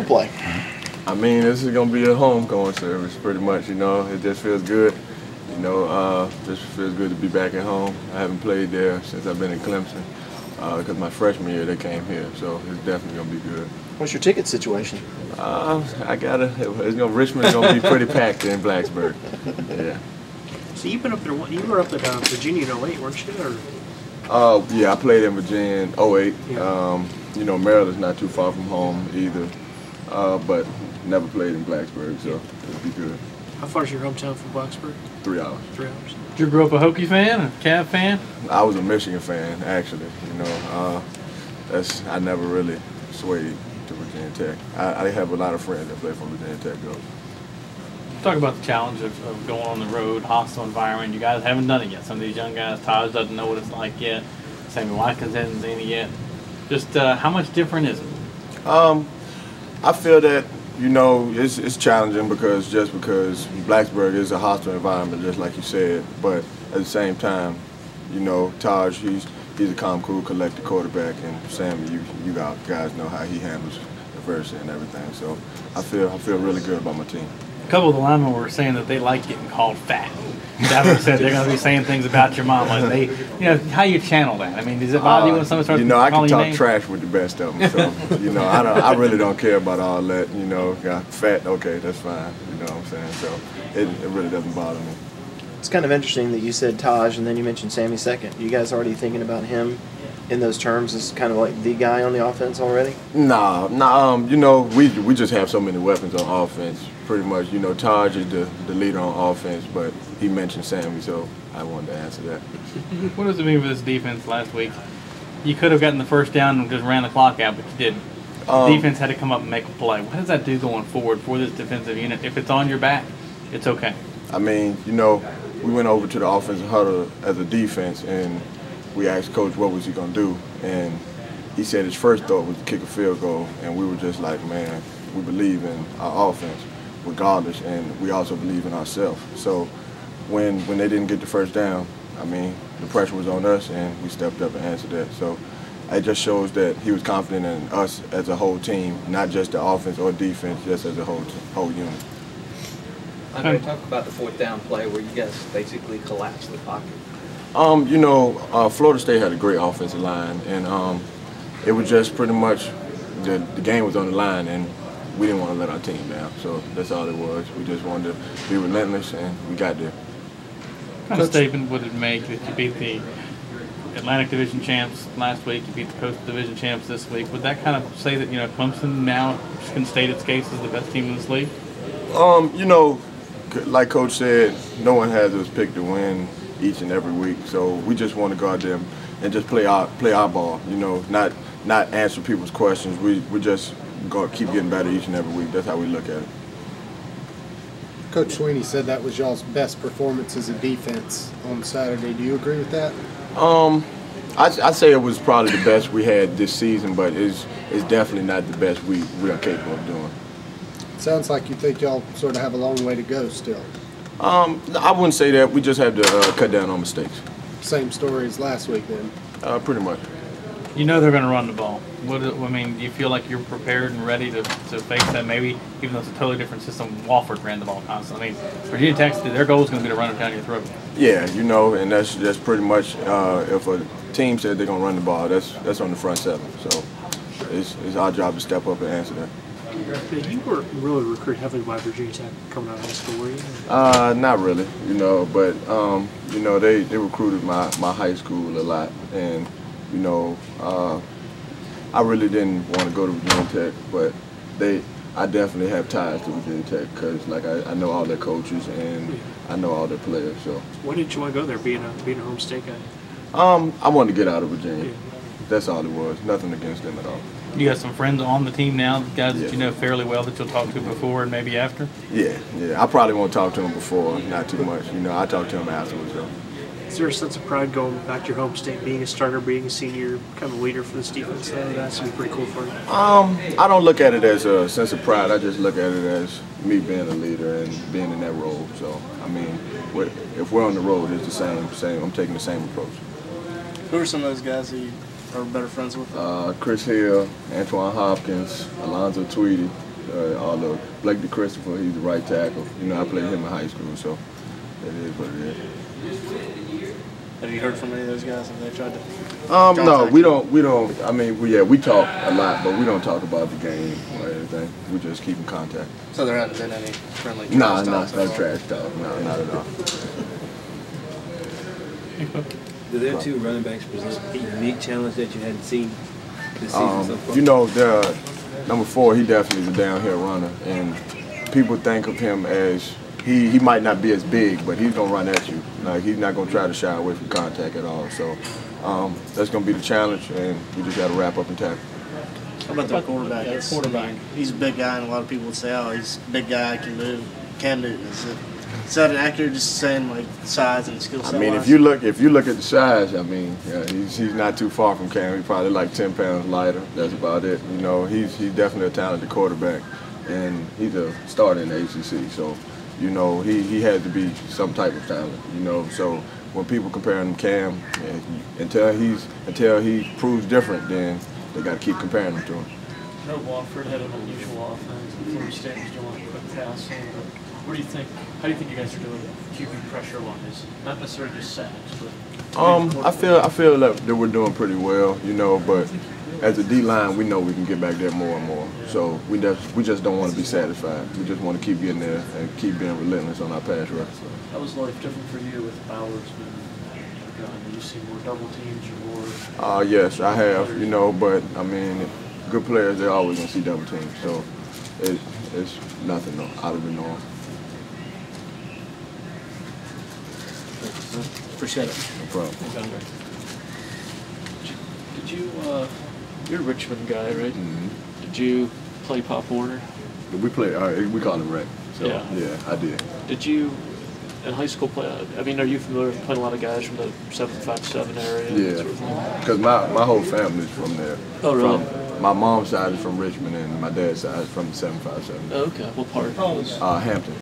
to play? I mean, this is going to be a homegoing service, pretty much, you know. It just feels good. You know, just feels good to be back at home. I haven't played there since I've been in Clemson because my freshman year they came here, so it's definitely going to be good. What's your ticket situation? Richmond's going to be pretty packed in Blacksburg. Yeah. So you've been up there, you were up at Virginia in 08, weren't you? Or? Yeah, I played in Virginia in 08. Yeah. You know, Maryland's not too far from home either, but never played in Blacksburg, so it'll be good. How far is your hometown from Blacksburg? 3 hours. 3 hours. Did you grow up a Hokie fan, a Cav fan? I was a Michigan fan, actually. You know, I never really swayed to Virginia Tech. I have a lot of friends that play for Virginia Tech, though. Talk about the challenge of going on the road, hostile environment. You guys haven't done it yet. Some of these young guys, Taj doesn't know what it's like yet. Sammy Watkins hasn't seen it yet. Just how much different is it? I feel that, you know, it's challenging because Blacksburg is a hostile environment, just like you said. But at the same time, you know, Taj, he's a calm, cool, collected quarterback, and Sammy, you guys know how he handles adversity and everything. So I feel really good about my team. A couple of the linemen were saying that they like getting called fat. That said, they're going to be saying things about your mom. Like they, you know, how you channel that? I mean, does it bother you when someone starts calling you names? You know, I can talk trash with the best of them. So, you know, I really don't care about all that. You know, fat, okay, that's fine. You know what I'm saying? So it really doesn't bother me. It's kind of interesting that you said Taj and then you mentioned Sammy second. You guys already thinking about him in those terms as kind of like the guy on the offense already? Nah. You know, we just have so many weapons on offense. Pretty much, you know, Taj is the leader on offense, but he mentioned Sammy, so I wanted to answer that. What does it mean for this defense last week? You could have gotten the first down and just ran the clock out, but you didn't. The defense had to come up and make a play. What does that do going forward for this defensive unit? If it's on your back, it's okay. I mean, you know, we went over to the offensive huddle as a defense, and we asked Coach what was he going to do, and he said his first thought was to kick a field goal, and we were just like, man, we believe in our offense regardless, and we also believe in ourselves. So when they didn't get the first down, I mean, the pressure was on us, and we stepped up and answered that. So it just shows that he was confident in us as a whole team, not just the offense or defense, just as a whole unit. Andre, talk about the fourth down play where you guys basically collapsed the pocket. You know, Florida State had a great offensive line, and it was just pretty much the game was on the line, and we didn't want to let our team down. So that's all it was. We just wanted to be relentless, and we got there. What kind of statement would it make that you beat the Atlantic Division champs last week, you beat the Coastal Division champs this week? Would that kind of say that, you know, Clemson now can state its case as the best team in this league? You know, like Coach said, no one has us picked to win each and every week. So we just want to go out there and just play our ball. You know, not answer people's questions. We just go keep getting better each and every week. That's how we look at it. Coach Sweeney said that was y'all's best performance as a defense on Saturday. Do you agree with that? I'd say it was probably the best we had this season, but it's definitely not the best we are capable of doing. It sounds like you think y'all sort of have a long way to go still. I wouldn't say that. We just have to cut down on mistakes. Same story as last week then? Pretty much. You know they're going to run the ball. I mean, do you feel like you're prepared and ready to face that? Maybe, even though it's a totally different system, Wofford ran the ball constantly. I mean, Virginia Tech, their goal is going to be to run it down your throat. Yeah, you know, and that's pretty much if a team says they're going to run the ball, that's on the front seven. So it's our job to step up and answer that. You weren't really recruited heavily by Virginia Tech coming out of high school, were you? Not really, you know, but you know, they recruited my high school a lot, and you know, I really didn't want to go to Virginia Tech, but I definitely have ties to Virginia Tech because, like, I know all their coaches and I know all their players. So. Why didn't you want to go there, being a home state guy? I wanted to get out of Virginia. Yeah. That's all it was. Nothing against them at all. You got some friends on the team now, guys that Yeah. you know fairly well that you'll talk to before and maybe after? Yeah. I probably won't talk to them before, not too much. You know, I talk to them afterwards, though. Is there a sense of pride going back to your home state, being a starter, being a senior, kind of leader for this defense? That's going to be pretty cool for you. I don't look at it as a sense of pride. I just look at it as me being a leader and being in that role. So, I mean, if we're on the road, it's the same. I'm taking the same approach. Who are some of those guys that you are better friends with? Chris Hill, Antoine Hopkins, Alonzo Tweedy, all the Blake DeChristopher, he's the right tackle. You know, I played him in high school, so it is what it is. Have you heard from any of those guys? Have they tried to? No, we don't. I mean, we talk a lot, but we don't talk about the game or anything. We just keep in contact. So there haven't been any friendly Nah, trash talk not so far? trash talk. No, not at all. Do their two running backs present a unique challenge that you hadn't seen this season so far? You know, number 4, he definitely is a downhill runner, and people think of him as he might not be as big, but he's gonna run at you. Like, he's not gonna try to shy away from contact at all. So that's gonna be the challenge, and we just got to wrap up and tackle. How about the quarterback? He's a big guy, and a lot of people would say, "Oh, he's a big guy, can move." Cam Newton, is that accurate? Just saying like size and skill set. I mean, if you look at the size, I mean, yeah, he's not too far from Cam. He's probably like 10 pounds lighter. That's about it. You know, he's definitely a talented quarterback, and he's a starter in the ACC. So, you know, he had to be some type of talent. You know, so when people compare him to Cam, until he proves different, then they got to keep comparing him to him. I know Wofford had an unusual offense. Florida State was doing quick passing, but what do you think? How do you think you guys are doing keeping pressure wise? Not necessarily just sacks, but I feel that we're doing pretty well, you know, but as a D line, we know we can get back there more and more. So we just don't want to be satisfied. We just want to keep getting there and keep being relentless on our pass rush. how was life different for you with Bowers being gone? Do you see more double teams or more? Yes, I have, you know, but I mean, good players, they're always going to see double teams. So it's nothing out of the norm. Appreciate it. No problem. Did you? You're a Richmond guy, right? Mm-hmm. Did you play Pop Warner? We we call him Rec. So yeah, I did. Did you, in high school, play? I mean, are you familiar with playing a lot of guys from the 757 area? Yeah, because my whole family's from there. Oh, really? My mom's side is from Richmond, and my dad's side is from the 757. Okay, what part? Hampton.